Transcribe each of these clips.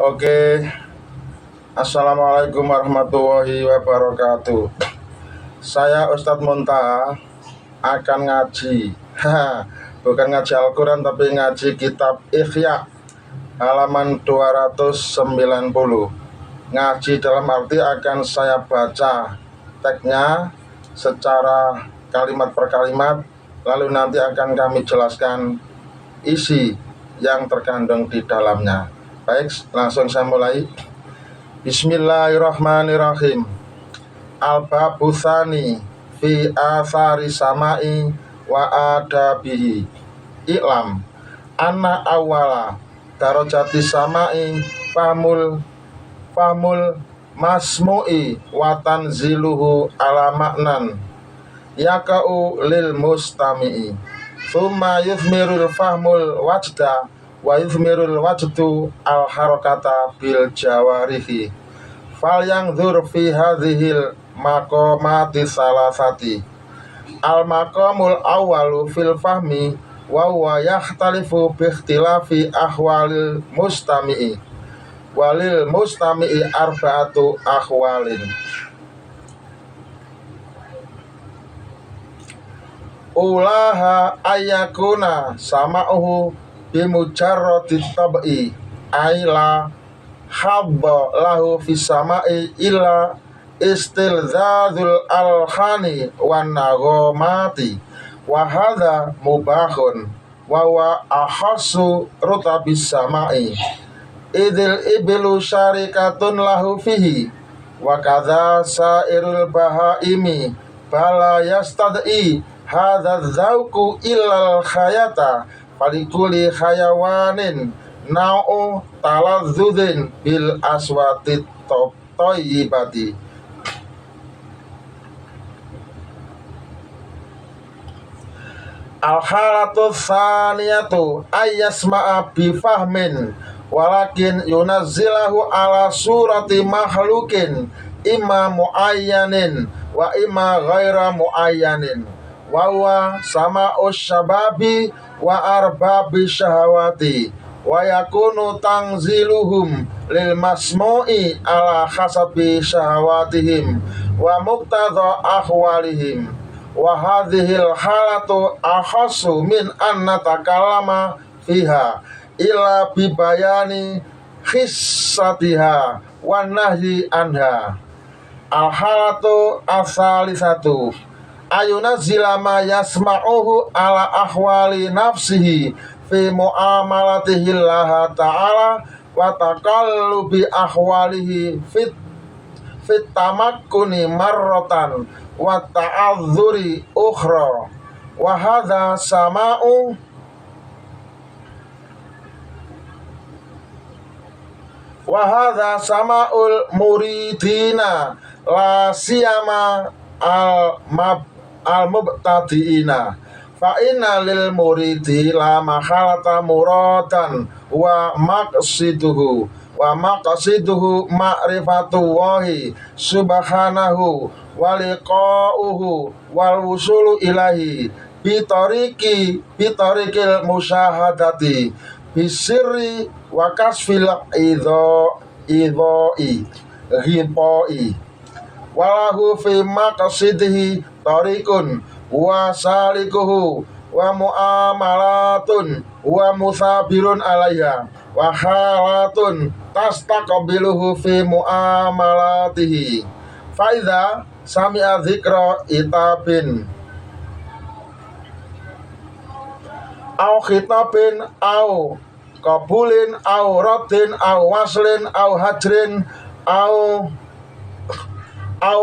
Oke, Assalamualaikum warahmatullahi wabarakatuh. Saya Ustadz Muntaha akan ngaji. Bukan ngaji Al-Quran tapi ngaji kitab Ihya halaman 290. Ngaji dalam arti akan saya baca teksnya secara kalimat per kalimat, lalu nanti akan kami jelaskan isi yang terkandung di dalamnya. Baik, langsung saya mulai. Bismillahirrahmanirrahim. Al-babu tsani fi athari samai wa adabihi. I'lam anna awala darajati samai fahmul masmu'i wa tanziluhu ala maknan yaka'u lil mustami'i. Thumma yuthmirul fahmul wajda wa yuthmirul wajdu al harakata bil jawarihi. Fal yang dzur fi hadhil maqamati salasati. Al maqamul awwalu fil fahmi wa huwa yakhtalifu bi ikhtilafi ahwalil mustami'i. Walil mustami'i arba'atu ahwalin. Ulaha ayakuna sama'uhu bimujarrati tab'i aila habba lahu fis sama'i illa istilzadzul alhani wan naghamati wa hadza mubahun wa huwa ahassu rutabis sama'i idil ibilu syarikatun lahu fihi wa kadza sairul bahaimi bala yastad'i hadza dzauqu illal khayata falikuli khayawanin na'u taladzudin bil aswati thayyibati. Al-halatu tsaniyatu ayyasma'a bifahmin walakin yunazzilahu ala surati makhlukin imma muayyanin wa imma ghaira muayyanin wa huwa sama'us syababi wa arbabi syahawati wa yakunu tanziluhum lil masmu'i ala khasabi syahawatihim wa muqtadha ahwalihim wa hadhil halatu akhassu min an natakallama fiha ila bibayani khissatiha wa nahyi anha. Al halatu asalisatu ayunazzila ma yasma'uhu ala ahwali nafsihi fi muamalatihi Allah ta'ala wa taqallubi ahwalihi fit tamakkuni marratan wa ta'adzuri ukhra wa hadha sama'ul muridina la siyama al-mubtadiina fa inna lil muridi la mahalata muradan wa maqsiduhu ma'rifatullahi subhanahu wa liqa'uhu wal wusulu ilahi bitariqil musyahadati bisirri wa kasfil idhoi walahu fi maqsidihi tariqun wa salikuhu wa muamalatun wa musabirun alaiha wa halatun tastaqbiluhu fi muamalatihi. Faidha sami'a dzikra itabin au khitabin au qabulin au raddin au waslin au hajrin au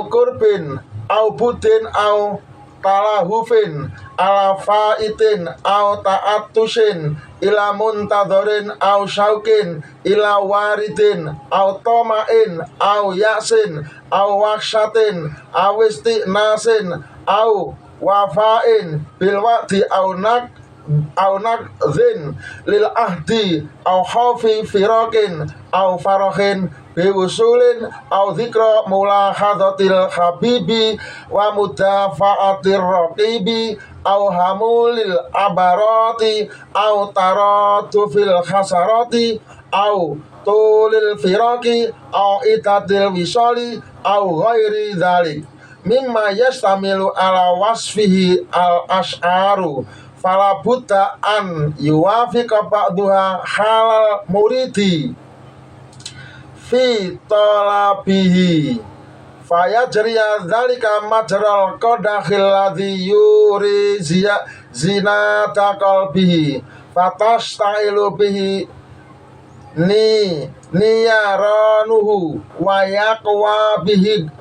kurbin au budin au talahufin ala faitin au ta'attushin ila muntadharin au syaukin ila waridin au tomain au yasin au wakshatin au istinasin au wafain bil wa'di au nakzin lil ahdi au khawfi firakin au farahin biwusulin au dzikra mulahadzatil habibi wa mudafa'atir raqibi au hamulil abarati au taratu fil khasarati au tulil firaki au itatil wisoli au ghairi dzalik mimma yastamilu ala wasfihi al as'aru fala buddha an yuwafiqa ba'duha halal muridi fi talabihi fayajriya dzalika majral qadakhil ladzi yuri zinata qalbihi fatastailu bihi niyaranuhu wa yaqwa bihi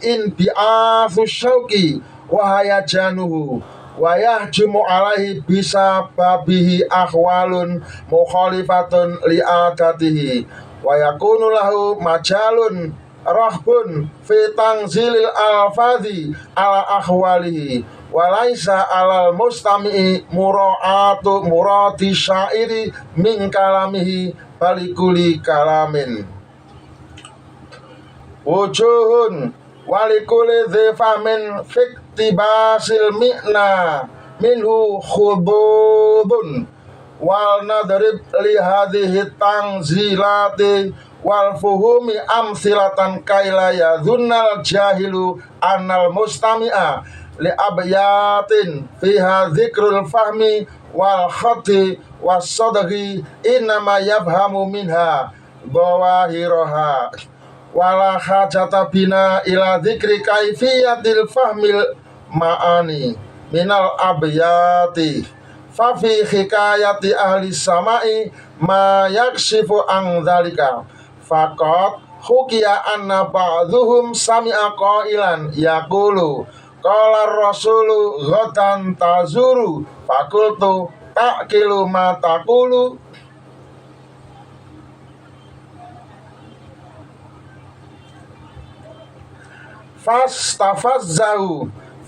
in bi'athu syauqi wa hayajanuhu wa yahjumu alaihi bisa babihi akhwalun mukhalifatun li'adatihi wa yakunu lahu majalun rahbun fi tanzilil alfadhi ala akhwalihi walaisa alal mustami'i mura'atu murati syairi min kalamihi balikuli kalamin wujuhun walikuli dhifamin fiktibasil mi'na minhu khududun wal nadrib li hadhihi tanzilati wal fuhumi amsilatan kaila yadhunnal jahilu annal mustami'a li abyatin fiha dzikrul fahmi wal khati was sadqi innama yafhamu minha dhawahiraha wala hajata bina ila dzikri kaifiyatil fahmil ma'ani minal abyati fa fi hikayati ahli samai ma yakshifu an dzalika faqat hukiya anna ba'dhuhum sami'a qailan yaqulu qala rasulu ghadan tazuru fakultu takilu ma taqulu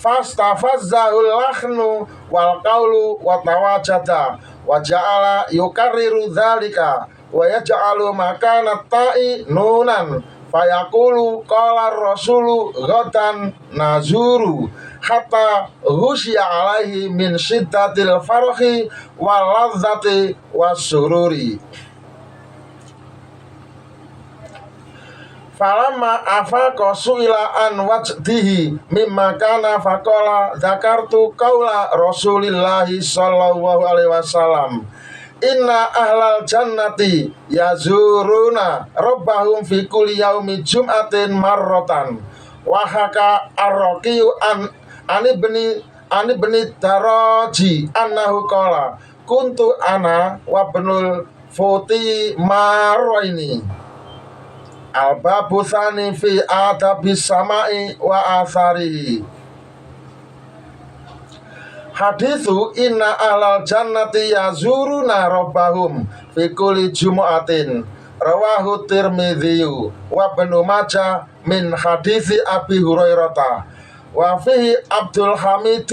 fastafazzahu lahnu wal qawlu wa tawajada wa ja'ala yukarriru dzalika wa yaj'alu makana ta'i nunan fayaqulu qala rasulu ghadan nazuru hatta ghusya alaihi min syiddatil farhi wal ladzati wasururi falamma afaqa su'ila an wajdihi mimma kana faqala dzakartu qaula rasulillahi sallallahu alaihi wasallam inna ahlal jannati yazuruna rabbahum fi kulli yaumi jum'atin marratan wa haka ar-raqiyu an ibni daraji annahu qala kuntu ana wa ibnul futi marwaini al-babu tsani fi adabis samai wa atharihi hadithu inna ahlal jannati yazuruna rabbahum fi kulli jumu'atin rawahu Tirmidzi wa Ibnu Majah min hadithi Abi Hurairah wa fihi Abdul Hamid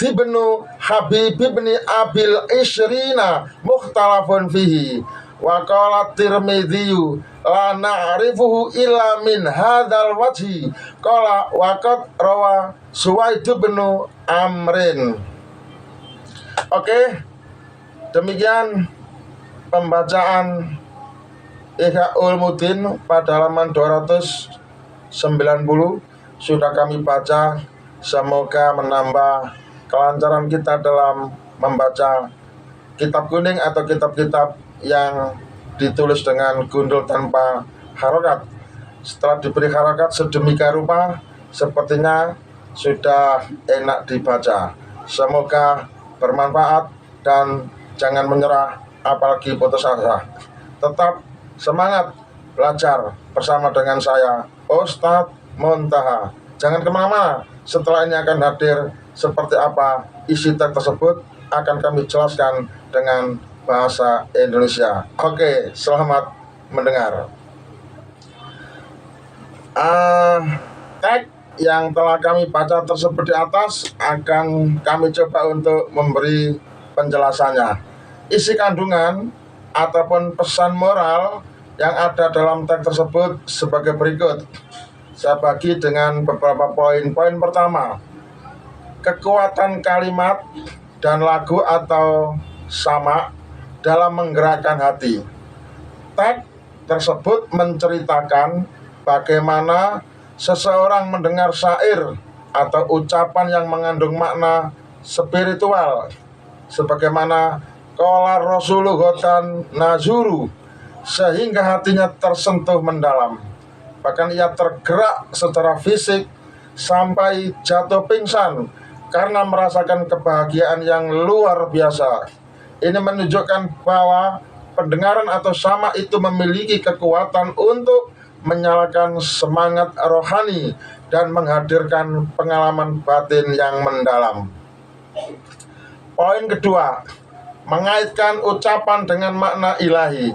ibnu Habib ibni Abil Ishrina mukhtalafun fihi wa qala Tirmidzi la na'rifuhu illa min hadzal wajhi qala wa qad rawa Suwaid bin Amrin. Oke, demikian pembacaan Ihya Ulumuddin pada halaman 290 sudah kami baca. Semoga menambah kelancaran kita dalam membaca kitab kuning atau kitab-kitab yang ditulis dengan gundul tanpa harokat. Setelah diberi harokat sedemikian rupa, sepertinya sudah enak dibaca. Semoga bermanfaat dan jangan menyerah apalagi putus asa. Tetap semangat belajar bersama dengan saya, Ustadz Muntaha. Jangan kemana-mana, setelah ini akan hadir seperti apa isi teks tersebut akan kami jelaskan dengan bahasa Indonesia. Oke, selamat mendengar. Teks yang telah kami baca tersebut di atas akan kami coba untuk memberi penjelasannya. Isi kandungan ataupun pesan moral yang ada dalam teks tersebut sebagai berikut. Saya bagi dengan beberapa poin. Poin pertama, kekuatan kalimat dan lagu atau sama dalam menggerakkan hati. Teks tersebut menceritakan bagaimana seseorang mendengar syair atau ucapan yang mengandung makna spiritual, sebagaimana qala Rasulullah Ghotan Nazuru, sehingga hatinya tersentuh mendalam. Bahkan ia tergerak secara fisik sampai jatuh pingsan karena merasakan kebahagiaan yang luar biasa. Ini menunjukkan bahwa pendengaran atau sama itu memiliki kekuatan untuk menyalakan semangat rohani dan menghadirkan pengalaman batin yang mendalam. Poin kedua, mengaitkan ucapan dengan makna ilahi.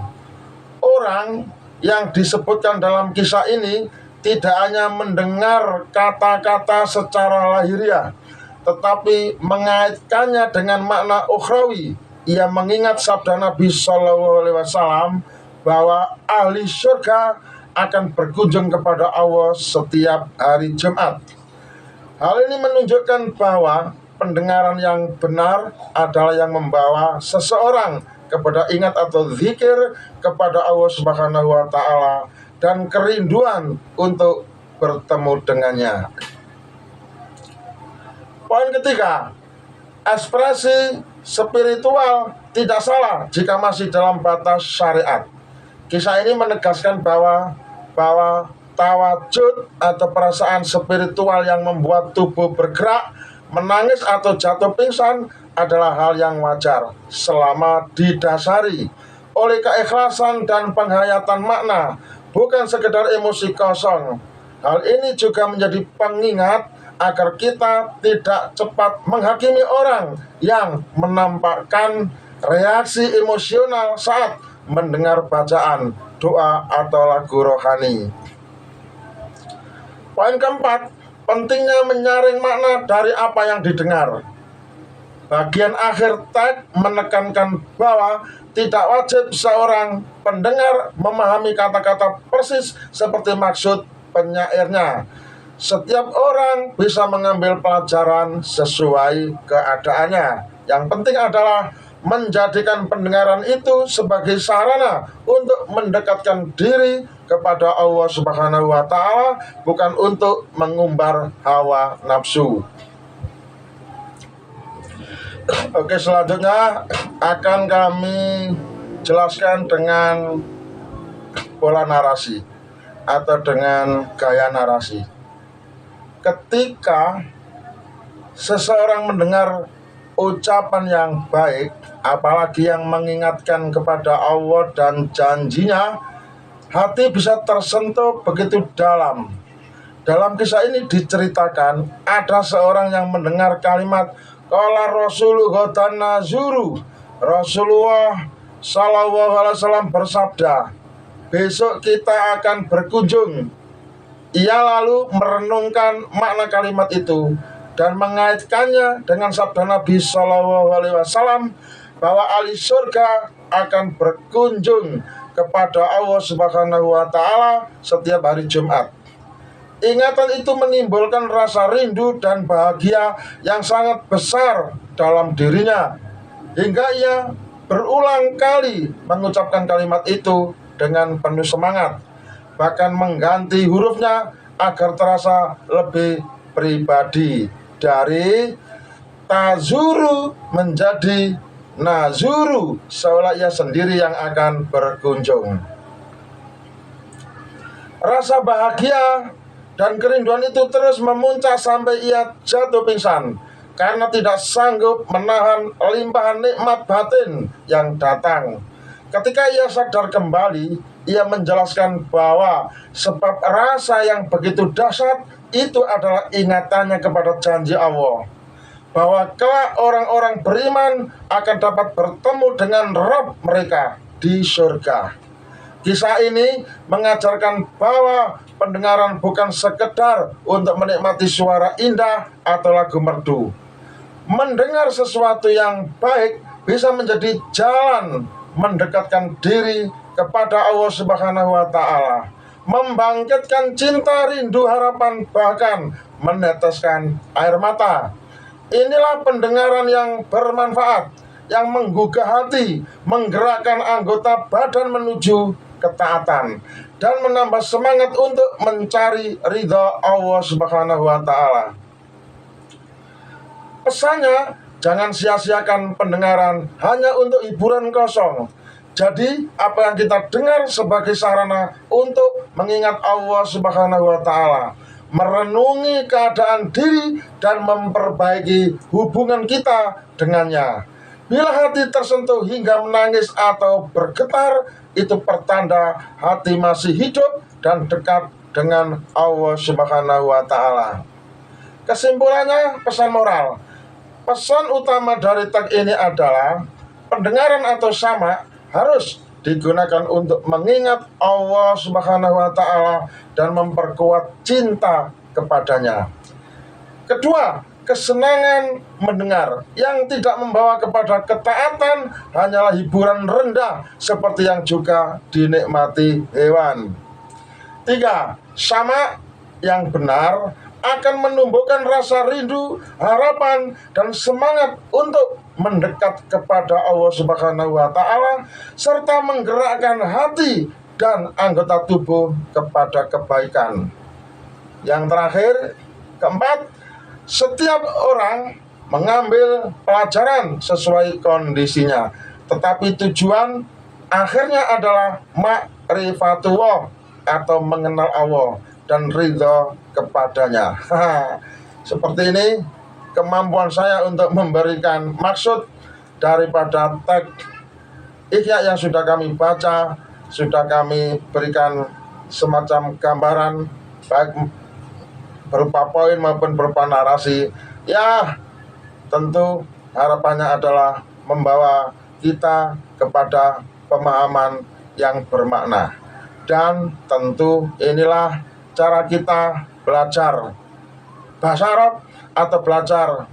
Orang yang disebutkan dalam kisah ini tidak hanya mendengar kata-kata secara lahiriah, tetapi mengaitkannya dengan makna ukhrawi. Ia mengingat sabda Nabi SAW bahwa ahli surga akan berkunjung kepada Allah setiap hari Jumat. Hal ini menunjukkan bahwa pendengaran yang benar adalah yang membawa seseorang kepada ingat atau zikir kepada Allah Subhanahu wa Ta'ala dan kerinduan untuk bertemu dengannya. Poin ketiga, ekspresi spiritual tidak salah jika masih dalam batas syariat. Kisah ini menegaskan bahwa tawajud atau perasaan spiritual yang membuat tubuh bergerak, menangis atau jatuh pingsan adalah hal yang wajar selama didasari oleh keikhlasan dan penghayatan makna, bukan sekedar emosi kosong. Hal ini juga menjadi pengingat agar kita tidak cepat menghakimi orang yang menampakkan reaksi emosional saat mendengar bacaan, doa, atau lagu rohani. Poin keempat, pentingnya menyaring makna dari apa yang didengar. Bagian akhir teks menekankan bahwa tidak wajib seorang pendengar memahami kata-kata persis seperti maksud penyairnya. Setiap orang bisa mengambil pelajaran sesuai keadaannya. Yang penting adalah menjadikan pendengaran itu sebagai sarana untuk mendekatkan diri kepada Allah Subhanahu wa Ta'ala, bukan untuk mengumbar hawa nafsu. Oke, selanjutnya akan kami jelaskan dengan pola narasi atau dengan gaya narasi. Ketika seseorang mendengar ucapan yang baik, apalagi yang mengingatkan kepada Allah dan janjinya, hati bisa tersentuh begitu dalam. Dalam kisah ini diceritakan ada seorang yang mendengar kalimat qala Rasulullah Ghotan Nazuru. Rasulullah SAW bersabda, besok kita akan berkunjung. Ia lalu merenungkan makna kalimat itu dan mengaitkannya dengan sabda Nabi SAW bahwa ahli surga akan berkunjung kepada Allah Subhanahu wa Ta'ala setiap hari Jumat. Ingatan itu menimbulkan rasa rindu dan bahagia yang sangat besar dalam dirinya, hingga ia berulang kali mengucapkan kalimat itu dengan penuh semangat, bahkan mengganti hurufnya agar terasa lebih pribadi, dari tazuru menjadi nazuru, seolah ia sendiri yang akan berkunjung. Rasa bahagia dan kerinduan itu terus memuncak sampai ia jatuh pingsan karena tidak sanggup menahan limpahan nikmat batin yang datang. Ketika ia sadar kembali, ia menjelaskan bahwa sebab rasa yang begitu dahsyat itu adalah ingatannya kepada janji Allah, bahwa kelak orang-orang beriman akan dapat bertemu dengan Rabb mereka di surga. Kisah ini mengajarkan bahwa pendengaran bukan sekedar untuk menikmati suara indah atau lagu merdu. Mendengar sesuatu yang baik bisa menjadi jalan mendekatkan diri kepada Allah Subhanahu wa Ta'ala, membangkitkan cinta, rindu, harapan, bahkan meneteskan air mata. Inilah pendengaran yang bermanfaat, yang menggugah hati, menggerakkan anggota badan menuju ketaatan, dan menambah semangat untuk mencari ridha Allah Subhanahu wa Ta'ala. Pesannya, jangan sia-siakan pendengaran hanya untuk hiburan kosong. Jadi, apa yang kita dengar sebagai sarana untuk mengingat Allah Subhanahu wa Ta'ala, merenungi keadaan diri, dan memperbaiki hubungan kita dengannya. Bila hati tersentuh hingga menangis atau bergetar, itu pertanda hati masih hidup dan dekat dengan Allah Subhanahu wa Ta'ala. Kesimpulannya, pesan moral. Pesan utama dari teks ini adalah pendengaran atau sama harus digunakan untuk mengingat Allah Subhanahu wa Ta'ala dan memperkuat cinta kepadanya. Kedua, kesenangan mendengar yang tidak membawa kepada ketaatan hanyalah hiburan rendah seperti yang juga dinikmati hewan. Tiga, sama yang benar akan menumbuhkan rasa rindu, harapan, dan semangat untuk mendekat kepada Allah Subhanahu wa Ta'ala serta menggerakkan hati dan anggota tubuh kepada kebaikan. Yang terakhir, keempat, setiap orang mengambil pelajaran sesuai kondisinya, tetapi tujuan akhirnya adalah ma'rifatullah atau mengenal Allah dan ridho kepadanya. Seperti ini kemampuan saya untuk memberikan maksud daripada teks Ihya yang sudah kami baca, sudah kami berikan semacam gambaran baik berupa poin maupun berupa narasi. Ya, tentu harapannya adalah membawa kita kepada pemahaman yang bermakna. Dan tentu inilah cara kita belajar bahasa Arab atau belajar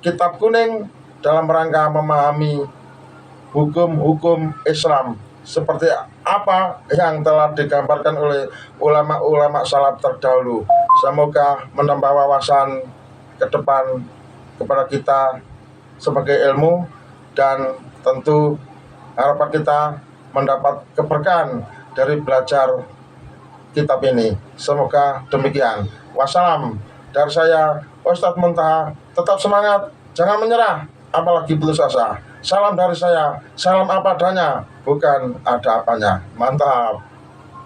kitab kuning dalam rangka memahami hukum-hukum Islam seperti apa yang telah digambarkan oleh ulama-ulama salaf terdahulu. Semoga menambah wawasan ke depan kepada kita sebagai ilmu, dan tentu harapan kita mendapat keberkahan dari belajar kitab ini. Semoga demikian. Wassalam dari saya, Ustadz Muntaha. Tetap semangat, jangan menyerah, apalagi putus asa. Salam dari saya, salam apa adanya, bukan ada apanya. Mantap.